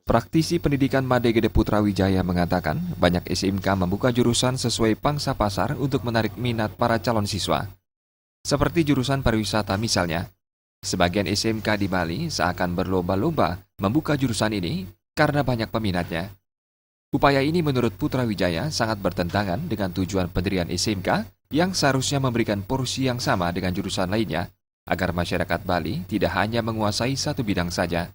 Praktisi pendidikan Made Gede Putra Wijaya mengatakan banyak SMK membuka jurusan sesuai pangsa pasar untuk menarik minat para calon siswa. Seperti jurusan pariwisata misalnya. Sebagian SMK di Bali seakan berlomba-lomba membuka jurusan ini karena banyak peminatnya. Upaya ini menurut Putra Wijaya sangat bertentangan dengan tujuan pendirian SMK yang seharusnya memberikan porsi yang sama dengan jurusan lainnya, agar masyarakat Bali tidak hanya menguasai satu bidang saja.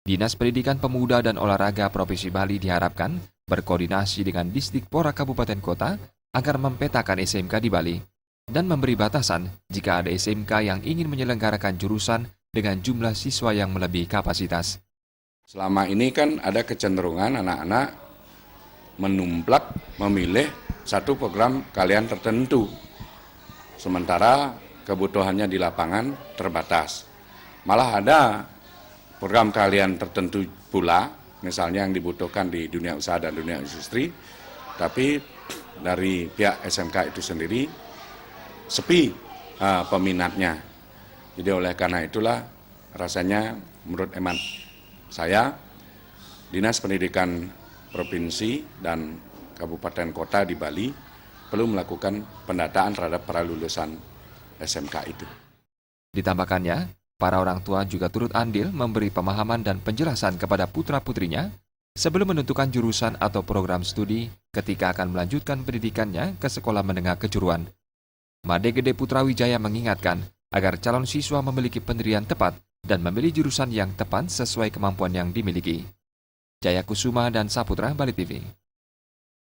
Dinas Pendidikan Pemuda dan Olahraga Provinsi Bali diharapkan berkoordinasi dengan Disdikpora Kabupaten Kota agar mempetakan SMK di Bali dan memberi batasan jika ada SMK yang ingin menyelenggarakan jurusan dengan jumlah siswa yang melebihi kapasitas. Selama ini kan ada kecenderungan anak-anak menumplak memilih satu program kalian tertentu, sementara kebutuhannya di lapangan terbatas. Malah ada program kalian tertentu pula, misalnya yang dibutuhkan di dunia usaha dan dunia industri, tapi dari pihak SMK itu sendiri sepi peminatnya. Jadi oleh karena itulah rasanya menurut hemat saya, Dinas Pendidikan Provinsi dan Kabupaten Kota di Bali perlu melakukan pendataan terhadap para lulusan SMK itu. Ditambahkannya, para orang tua juga turut andil memberi pemahaman dan penjelasan kepada putra-putrinya sebelum menentukan jurusan atau program studi ketika akan melanjutkan pendidikannya ke sekolah menengah kejuruan. Made Gede Putra Wijaya mengingatkan agar calon siswa memiliki pendirian tepat dan memilih jurusan yang tepat sesuai kemampuan yang dimiliki. Jaya Kusuma dan Saputra, Bali TV.